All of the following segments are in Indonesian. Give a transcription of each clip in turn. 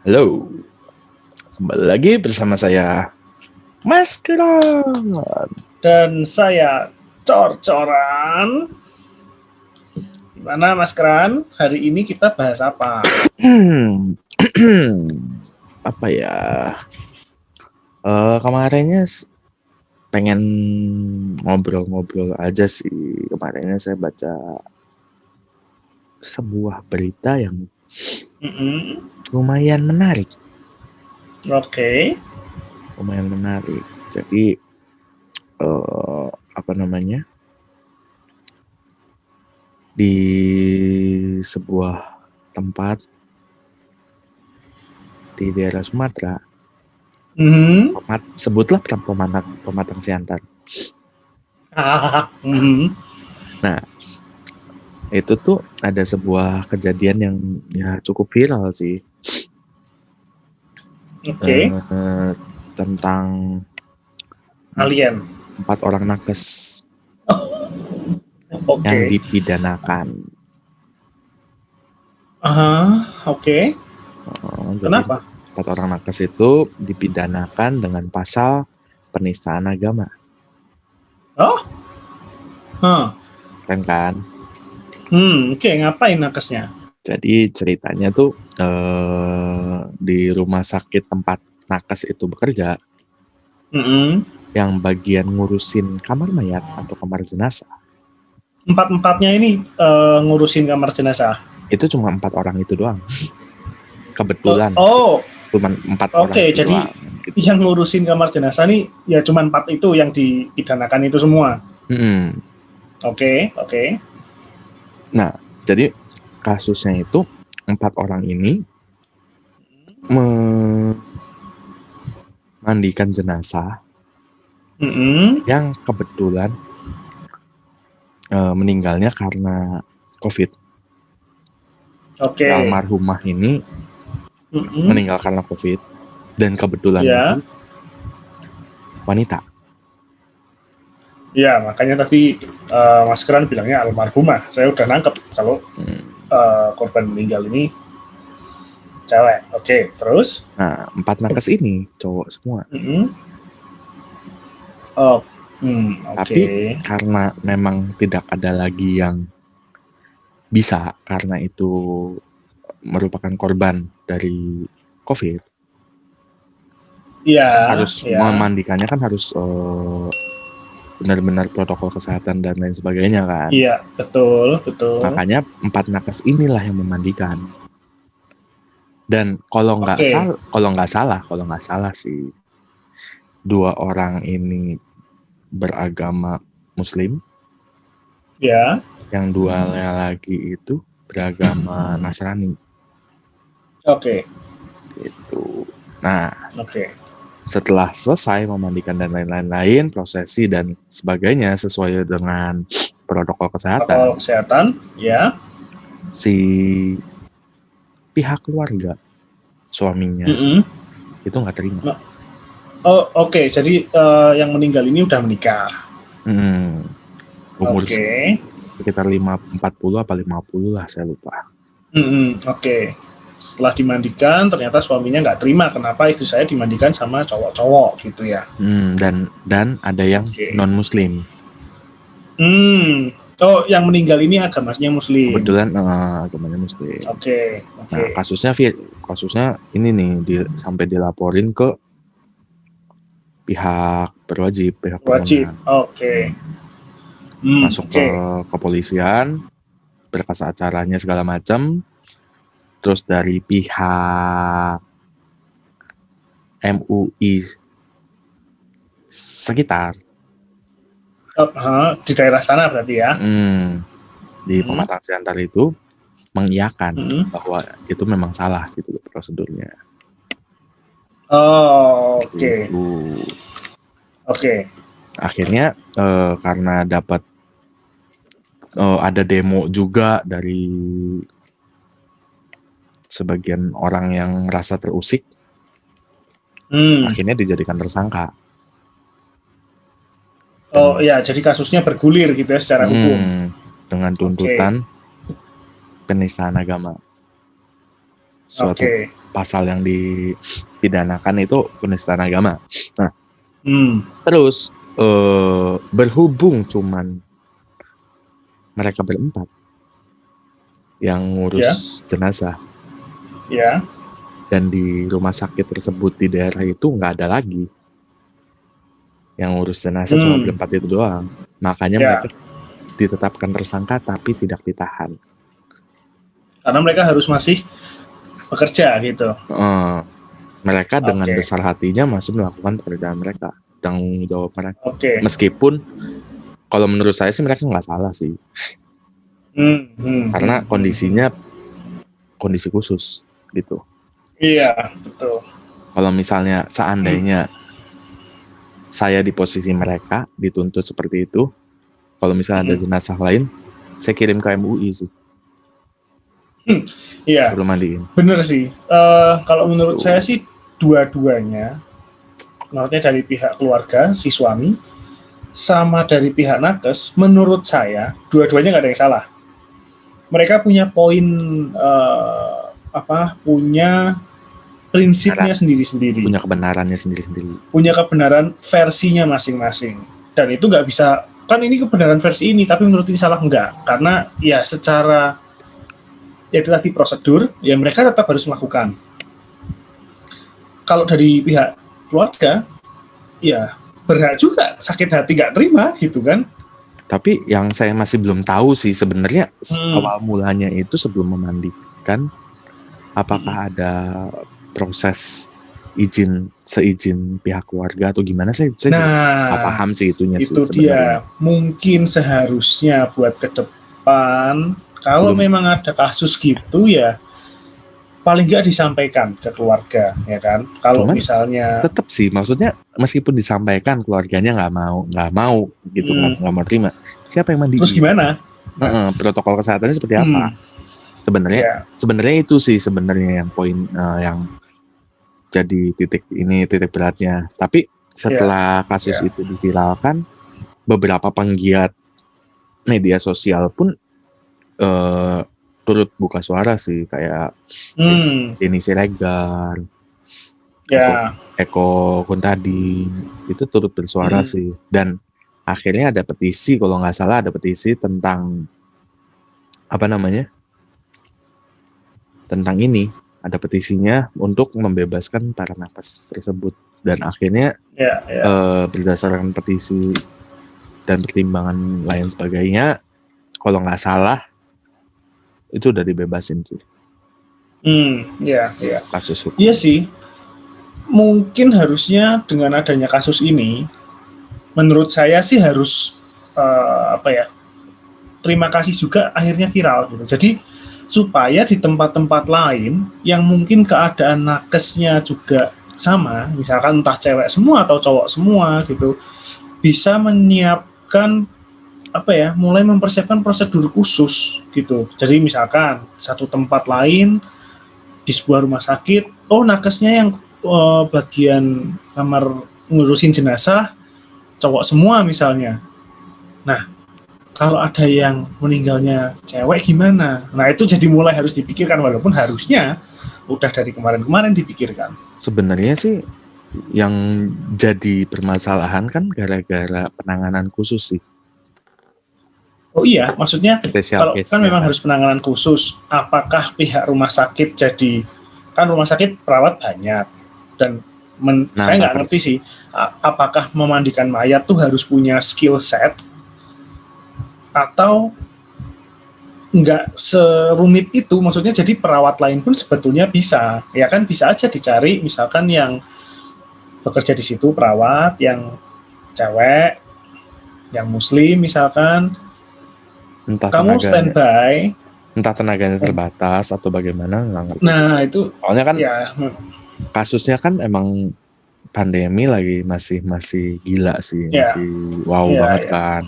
Halo, kembali lagi bersama saya Mas Kiran. Dan saya Cor-Coran. Gimana Mas Kran? Hari ini kita bahas apa? Apa ya? Kemarinnya pengen ngobrol-ngobrol aja sih. Kemarinnya saya baca sebuah berita yang lumayan menarik. Oke. Lumayan menarik. Jadi apa namanya? Di sebuah tempat di daerah Sumatera, sebutlah pematang siantar. Nah, itu tuh ada sebuah kejadian yang ya cukup viral sih. Oke. Tentang Alien. 4 orang nakes yang Oke. dipidanakan. Oke. Kenapa? 4 orang nakes itu dipidanakan dengan pasal penistaan agama. Oh? Keren kan? Oke. Ngapain nakesnya? Jadi ceritanya tuh di rumah sakit tempat nakes itu bekerja, yang bagian ngurusin kamar mayat atau kamar jenazah. 4-4-nya ini ngurusin kamar jenazah? Itu cuma 4 orang itu doang. Kebetulan. Cuma 4 orang Oke, itu jadi doang, gitu. yang ngurusin kamar jenazah nih ya cuma 4 itu yang dipidanakan itu semua? Oke. Nah, jadi kasusnya itu 4 orang ini memandikan jenazah yang kebetulan meninggalnya karena COVID. Si almarhumah ini meninggal karena COVID dan kebetulan itu wanita. Ya, makanya tadi Mas Kran bilangnya almarhumah. Saya udah nangkep kalau korban meninggal ini cewek. Oke, terus? Nah, 4 nakes ini cowok semua. Tapi karena memang tidak ada lagi yang bisa, karena itu merupakan korban dari COVID. Harus memandikannya kan harus benar-benar protokol kesehatan dan lain sebagainya kan. Iya, betul. Makanya 4 nakes inilah yang memandikan. Dan kalau nggak salah sih, 2 orang ini beragama Muslim. Ya. Yang 2-nya lagi itu beragama Nasrani. Oke. Gitu. Nah, setelah selesai memandikan dan lain-lain, prosesi dan sebagainya sesuai dengan protokol kesehatan, ya. Si pihak keluarga suaminya itu nggak terima. Oke. Jadi yang meninggal ini udah menikah. Umur sekitar 40 apa 50 lah, saya lupa. Oke. Setelah dimandikan, ternyata suaminya nggak terima kenapa istri saya dimandikan sama cowok-cowok gitu ya. Dan ada yang non Muslim. Yang meninggal ini agamanya Muslim. Kebetulan agamanya Muslim. Oke. Nah, kasusnya ini nih sampai dilaporin ke pihak berwajib, pihak berwenang. Oke. Masuk ke kepolisian, berkas acaranya segala macam. Terus dari pihak MUI sekitar. Di daerah sana berarti ya? Di Pematang Siantar itu mengiyakan bahwa itu memang salah gitu prosedurnya. Oke. Akhirnya karena dapat ada demo juga dari sebagian orang yang merasa terusik, akhirnya dijadikan tersangka. Ya, jadi kasusnya bergulir gitu ya secara hukum. Dengan tuntutan penistaan agama. Suatu pasal yang dipidanakan itu penistaan agama. Nah, terus berhubung cuman mereka berempat yang ngurus jenazah, dan di rumah sakit tersebut di daerah itu nggak ada lagi yang ngurus jenazah, cuma berempat itu doang. Makanya mereka ditetapkan tersangka tapi tidak ditahan. Karena mereka harus masih bekerja gitu. Mereka dengan besar hatinya masih melakukan pekerjaan mereka, tanggung jawab mereka. Meskipun kalau menurut saya sih mereka nggak salah sih. Karena kondisinya kondisi khusus gitu. Iya, betul. Kalau misalnya seandainya saya di posisi mereka dituntut seperti itu, kalau misalnya ada jenazah lain, saya kirim ke MUI sih. Iya. Sebelum mandiin. Bener sih. Kalau menurut saya sih dua-duanya, maksudnya dari pihak keluarga si suami sama dari pihak nakes, menurut saya dua-duanya nggak ada yang salah. Mereka punya poin punya prinsipnya sendiri-sendiri. Punya kebenarannya sendiri-sendiri. Punya kebenaran versinya masing-masing. Dan itu nggak bisa, kan ini kebenaran versi ini, tapi menurut ini salah enggak. Karena ya secara, ya itu tadi prosedur, ya mereka tetap harus melakukan. Kalau dari pihak keluarga, ya berhak juga sakit hati nggak terima gitu kan. Tapi yang saya masih belum tahu sih sebenarnya awal mulanya itu sebelum memandikan, apakah ada proses seizin pihak keluarga atau gimana, saya nggak paham sih itunya itu sih sebenarnya. Dia mungkin seharusnya buat ke depan kalau memang ada kasus gitu ya paling nggak disampaikan ke keluarga, ya kan. Kalau misalnya tetap sih, maksudnya meskipun disampaikan keluarganya nggak mau gitu, nggak mau terima, siapa yang mandi? Terus gimana? Protokol kesehatannya seperti apa? Sebenarnya itu sih sebenarnya yang poin yang jadi titik beratnya. Tapi setelah kasus itu diviralkan, beberapa penggiat media sosial pun turut buka suara sih, kayak Denny Siregar, Eko Kuntadi itu turut bersuara sih. Dan akhirnya ada petisi, kalau nggak salah ada petisi tentang tentang ini. Ada petisinya untuk membebaskan para nakes tersebut, dan akhirnya berdasarkan petisi dan pertimbangan lain sebagainya, kalau nggak salah itu udah dibebasin tuh. Kasus hukum. Iya sih, mungkin harusnya dengan adanya kasus ini, menurut saya sih harus terima kasih juga akhirnya viral gitu. Jadi supaya di tempat-tempat lain yang mungkin keadaan nakesnya juga sama, misalkan entah cewek semua atau cowok semua gitu, bisa menyiapkan mulai mempersiapkan prosedur khusus gitu. Jadi misalkan satu tempat lain di sebuah rumah sakit, nakesnya yang bagian kamar ngurusin jenazah cowok semua misalnya. Nah, kalau ada yang meninggalnya cewek gimana? Nah, itu jadi mulai harus dipikirkan, walaupun harusnya udah dari kemarin-kemarin dipikirkan. Sebenarnya sih yang jadi permasalahan kan gara-gara penanganan khusus sih. Oh iya, maksudnya kalau kan memang harus penanganan khusus, apakah pihak rumah sakit kan rumah sakit perawat banyak, dan saya nggak ngerti sih, apakah memandikan mayat tuh harus punya skill set atau nggak serumit itu. Maksudnya jadi perawat lain pun sebetulnya bisa, ya kan, bisa aja dicari misalkan yang bekerja di situ perawat yang cewek, yang muslim misalkan, kamu standby, entah tenaganya terbatas atau bagaimana, nggak ngerti. Nah itu soalnya kan kasusnya kan emang pandemi lagi masih gila sih, masih wow banget kan.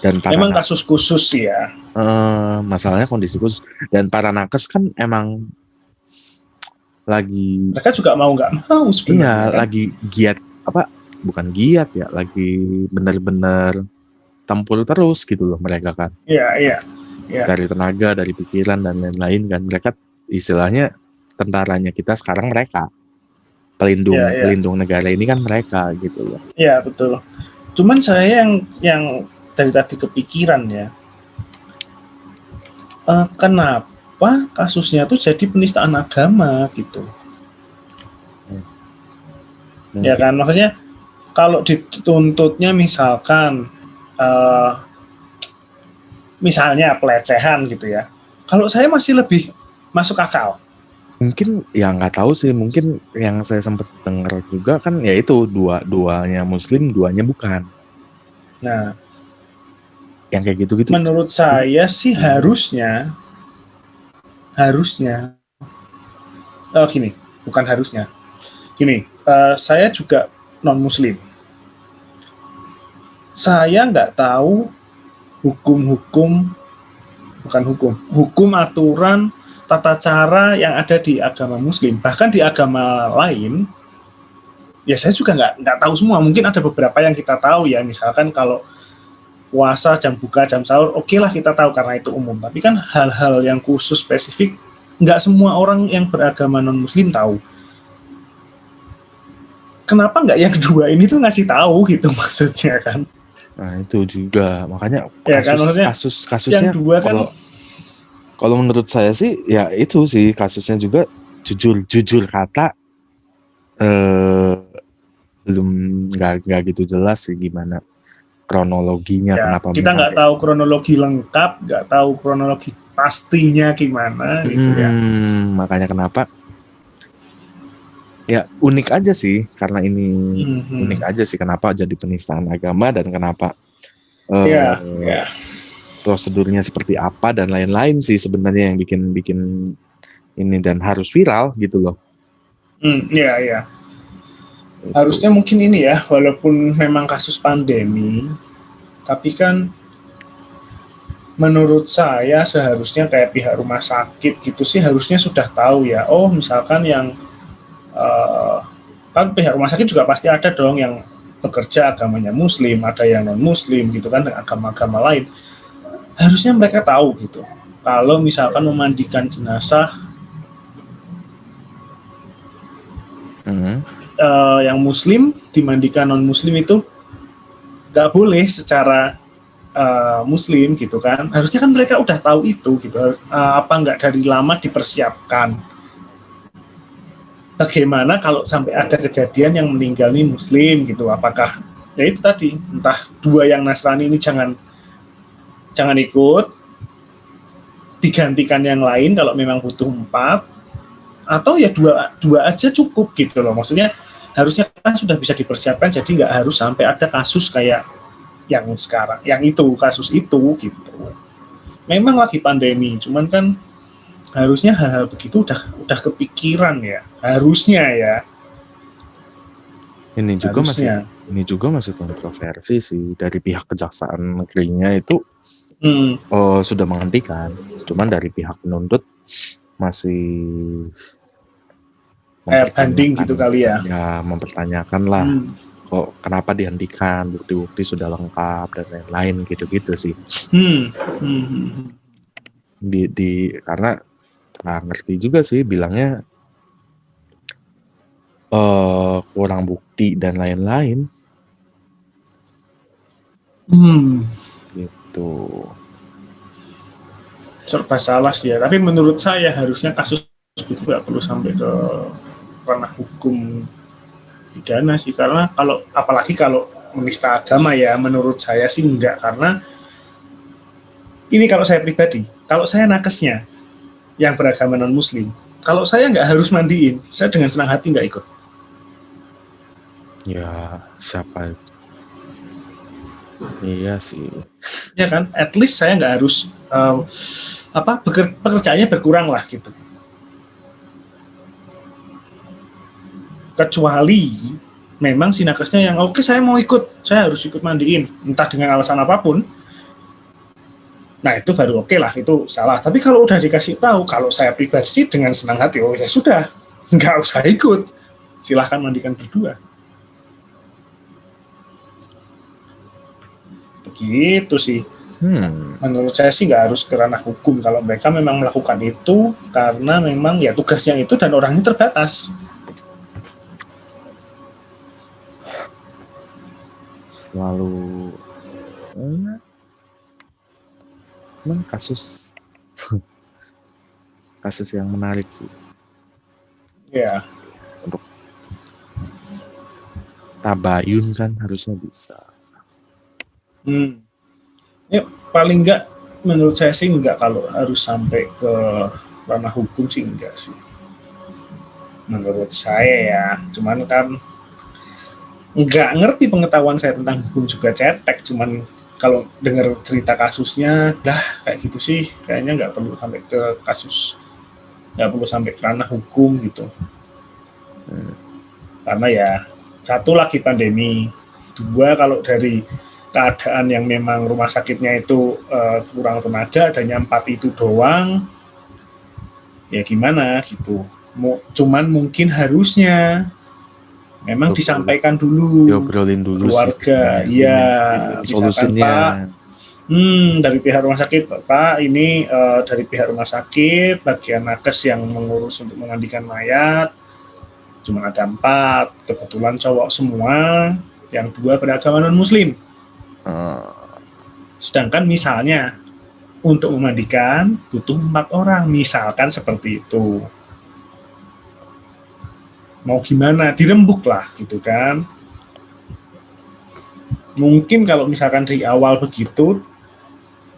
Dan memang kasus khusus sih ya. Masalahnya kondisi khusus, dan para nakes kan emang lagi, mereka juga mau nggak mau sebenarnya. Iya, lagi giat, bukan giat ya, lagi benar-benar tempur terus gitu loh mereka kan. Iya. Dari tenaga, dari pikiran dan lain-lain kan, mereka istilahnya tentaranya kita sekarang mereka. Pelindung negara ini kan mereka gitu loh. Iya, betul. Cuman saya yang dari tadi kepikiran ya, kenapa kasusnya tuh jadi penistaan agama gitu? Ya kan, maksudnya kalau dituntutnya misalkan misalnya pelecehan gitu ya, kalau saya masih lebih masuk akal. Mungkin ya nggak tahu sih, mungkin yang saya sempat dengar juga kan ya itu duanya muslim, duanya bukan. Nah, yang kayak gitu-gitu. Menurut saya sih harusnya gini, bukan harusnya. Gini, saya juga non muslim. Saya nggak tahu hukum aturan tata cara yang ada di agama muslim, bahkan di agama lain ya saya juga nggak tahu semua. Mungkin ada beberapa yang kita tahu ya, misalkan kalau puasa, jam buka, jam sahur, oke lah kita tahu karena itu umum. Tapi kan hal-hal yang khusus spesifik nggak semua orang yang beragama non muslim tahu. Kenapa nggak yang kedua ini tuh ngasih tahu gitu maksudnya kan? Nah itu juga makanya ya kasusnya kalau menurut saya sih ya itu sih kasusnya juga jujur kata belum nggak gitu jelas sih gimana kronologinya ya, kenapa kita nggak tahu kronologi lengkap, nggak tahu kronologi pastinya gimana gitu ya. Makanya kenapa ya unik aja sih, karena ini unik aja sih kenapa jadi penistaan agama dan kenapa prosedurnya seperti apa dan lain-lain sih sebenarnya yang bikin ini dan harus viral gitu loh. Iya. Harusnya mungkin ini ya, walaupun memang kasus pandemi, tapi kan menurut saya seharusnya kayak pihak rumah sakit gitu sih harusnya sudah tahu ya. Oh misalkan yang kan pihak rumah sakit juga pasti ada dong yang bekerja agamanya muslim, ada yang non muslim gitu kan, dengan agama-agama lain. Harusnya mereka tahu gitu. Kalau misalkan memandikan jenazah yang muslim dimandikan non muslim itu nggak boleh secara muslim gitu kan. Harusnya kan mereka udah tahu itu gitu. Apa nggak dari lama dipersiapkan? Bagaimana kalau sampai ada kejadian yang meninggal nih muslim gitu? Apakah ya itu tadi, entah dua yang Nasrani ini jangan ikut, digantikan yang lain kalau memang butuh 4, atau ya dua aja cukup gitu loh. Maksudnya harusnya kan sudah bisa dipersiapkan, jadi nggak harus sampai ada kasus kayak yang sekarang, yang itu, kasus itu gitu. Memang lagi pandemi, cuman kan harusnya hal-hal begitu udah kepikiran ya, harusnya ya. Ini juga masih kontroversi sih dari pihak kejaksaan negerinya itu sudah menghentikan, cuman dari pihak penuntut masih banding gitu kali ya. Ya mempertanyakan lah, kok kenapa dihentikan, bukti-bukti sudah lengkap dan lain-lain gitu-gitu sih. Karena nggak ngerti juga sih bilangnya kurang bukti dan lain-lain. Gitu. Serba salah sih ya. Tapi menurut saya harusnya kasus itu nggak perlu sampai ke ranah hukum pidana sih, karena apalagi kalau menista agama ya, menurut saya sih enggak. Karena ini kalau saya pribadi, kalau saya nakesnya yang beragama non muslim, kalau saya nggak harus mandiin, saya dengan senang hati nggak ikut. Ya siapa? Iya sih. Ya kan, at least saya nggak harus pekerjaannya berkurang lah gitu. Kecuali memang si nakesnya yang oke, saya mau ikut, saya harus ikut mandiin, entah dengan alasan apapun. Nah itu baru oke lah, itu salah. Tapi kalau udah dikasih tahu, kalau saya pribadi sih dengan senang hati, oh ya sudah, nggak usah ikut, silahkan mandikan berdua. Begitu sih. Menurut saya sih nggak harus ke ranah hukum kalau mereka memang melakukan itu karena memang ya tugasnya itu dan orangnya terbatas. Selalu kasus yang menarik sih. Ya. Untuk tabayun kan harusnya bisa. Ya paling enggak menurut saya sih enggak kalau harus sampai ke ranah hukum sih enggak sih. Menurut saya ya, cuman kan enggak ngerti pengetahuan saya tentang hukum juga cetek, cuman kalau dengar cerita kasusnya, kayak gitu sih, kayaknya nggak perlu sampai ke kasus, nggak perlu sampai ke ranah hukum gitu. Karena ya, satu lagi pandemi, dua kalau dari keadaan yang memang rumah sakitnya itu kurang tenaga, adanya 4 itu doang, ya gimana gitu. Cuman mungkin harusnya memang disampaikan dulu diobrolin dulu keluarga, ya misalkan Pak, dari pihak rumah sakit, Pak ini dari pihak rumah sakit bagian nakes yang mengurus untuk memandikan mayat cuma ada 4, kebetulan cowok semua, yang 2 beragama non muslim. Sedangkan misalnya untuk memandikan butuh 4 orang, misalkan seperti itu. Mau gimana, dirembuk lah gitu kan. Mungkin kalau misalkan dari awal begitu,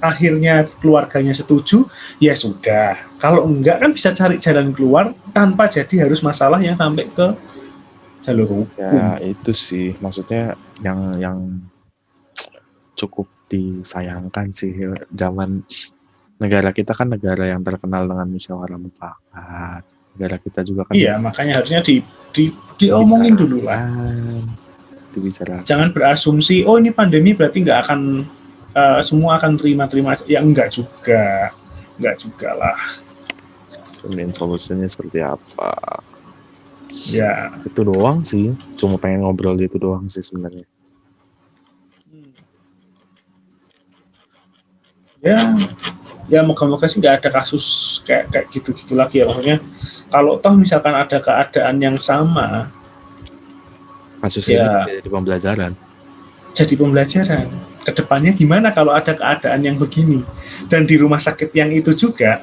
akhirnya keluarganya setuju, ya sudah. Kalau enggak kan bisa cari jalan keluar tanpa jadi harus masalah yang sampai ke jalur hukum. Ya itu sih, maksudnya yang cukup disayangkan sih, zaman negara kita kan negara yang terkenal dengan musyawarah mufakat. Negara kita juga kan. Iya, makanya harusnya diomongin dulu lah. Dibicarakan. Jangan berasumsi, oh ini pandemi berarti nggak akan semua akan terima-terima. Ya enggak juga lah. Kemudian solusinya seperti apa? Ya. Itu doang sih, cuma pengen ngobrol itu doang sih sebenarnya. Ya moga-moga sih nggak ada kasus kayak gitu lagi ya, maksudnya kalau toh misalkan ada keadaan yang sama, kasus ya, ini jadi pembelajaran kedepannya gimana kalau ada keadaan yang begini, dan di rumah sakit yang itu juga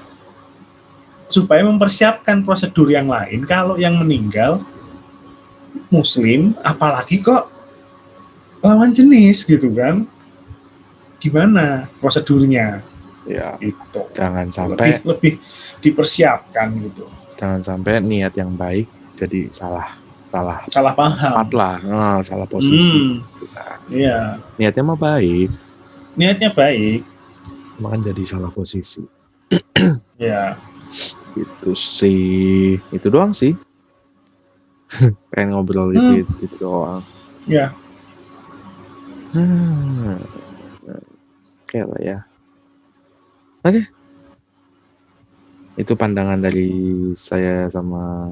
supaya mempersiapkan prosedur yang lain kalau yang meninggal muslim, apalagi kok lawan jenis gitu kan, gimana prosedurnya ya, itu jangan sampai lebih dipersiapkan gitu, jangan sampai niat yang baik jadi salah paham lah, salah posisi. Iya, niatnya mah baik, makan jadi salah posisi. Ya itu sih, itu doang sih. Pengen ngobrol itu doang ya. Oke lah ya. Oke. Itu pandangan dari saya sama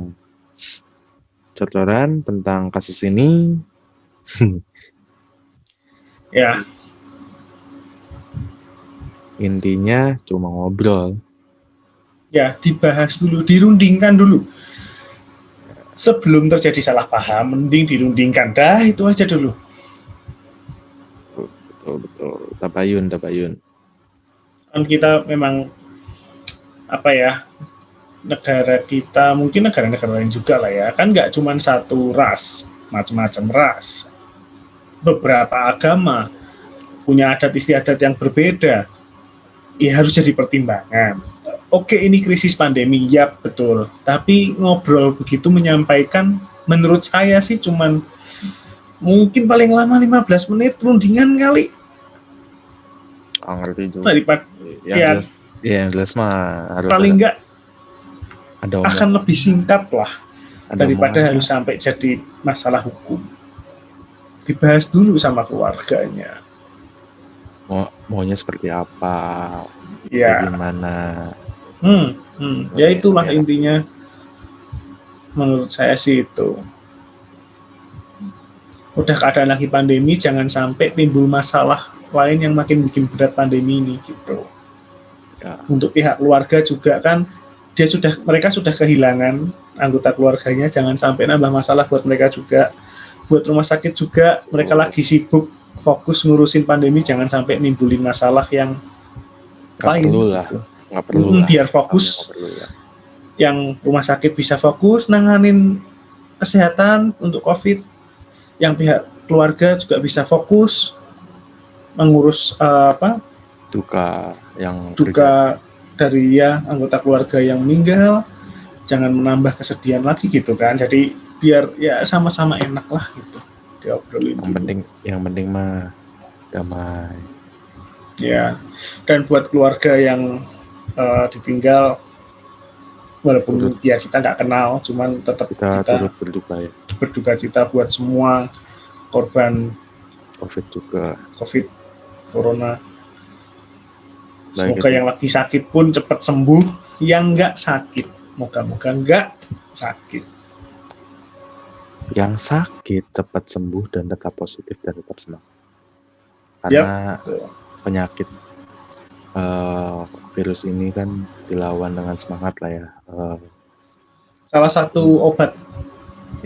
Cocoran tentang kasus ini. Ya. Intinya cuma ngobrol. Ya, dibahas dulu, dirundingkan dulu. Sebelum terjadi salah paham, mending dirundingkan. Itu aja dulu. Betul. Tabayun. Kan kita memang negara kita, mungkin negara-negara lain juga lah ya, kan nggak cuma satu ras, macam-macam ras, beberapa agama punya adat istiadat yang berbeda, ya harus jadi pertimbangan. Oke, ini krisis pandemi, ya betul, tapi ngobrol begitu menyampaikan, menurut saya sih cuman mungkin paling lama 15 menit rundingan kali. Ngerti juga. Daripada yang jelas mah harus paling enggak ada akan lebih singkat lah daripada harus sampai jadi masalah hukum. Dibahas dulu sama keluarganya. Maunya seperti apa? Ya. Bagaimana? Ya itulah intinya. Menurut saya sih itu. udah keadaan lagi pandemi, jangan sampai timbul masalah lain yang makin bikin berat pandemi ini gitu. Ya. Untuk pihak keluarga juga kan mereka sudah kehilangan anggota keluarganya, jangan sampai nambah masalah buat mereka juga. Buat rumah sakit juga, mereka lagi sibuk fokus ngurusin pandemi, jangan sampai nimbulin masalah yang lain gitu. Nggak perlu lah. Biar fokus, yang rumah sakit bisa fokus nanganin kesehatan untuk COVID, yang pihak keluarga juga bisa fokus mengurus duka dari anggota keluarga yang meninggal, jangan menambah kesedihan lagi gitu kan. Jadi biar ya sama-sama enak lah gitu diobrolin. Yang penting mah damai. Ya, dan buat keluarga yang ditinggal, walaupun ya kita nggak kenal, cuman tetap kita turut berduka cita buat semua korban COVID Corona. Semoga yang lagi sakit pun cepat sembuh, yang nggak sakit moga-moga nggak sakit. Yang sakit cepat sembuh dan tetap positif dan tetap semangat. Karena penyakit virus ini kan dilawan dengan semangat lah ya. Salah satu obat.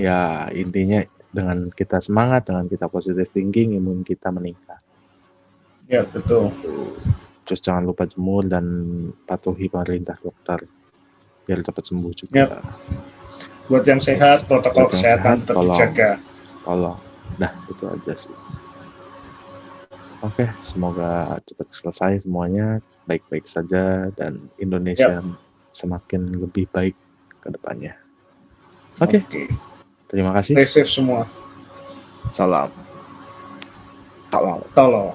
Ya intinya dengan kita semangat, dengan kita positive thinking, imun kita meningkat. Ya betul. Terus jangan lupa jemur dan patuhi perintah dokter biar cepat sembuh juga. Yep. Buat yang sehat, protokol kesehatan tetap dijaga. Tolong. Nah, itu aja sih. Oke, semoga cepat selesai semuanya, baik-baik saja, dan Indonesia semakin lebih baik ke depannya. Oke. Terima kasih. Stay safe semua. Salam. Tolong.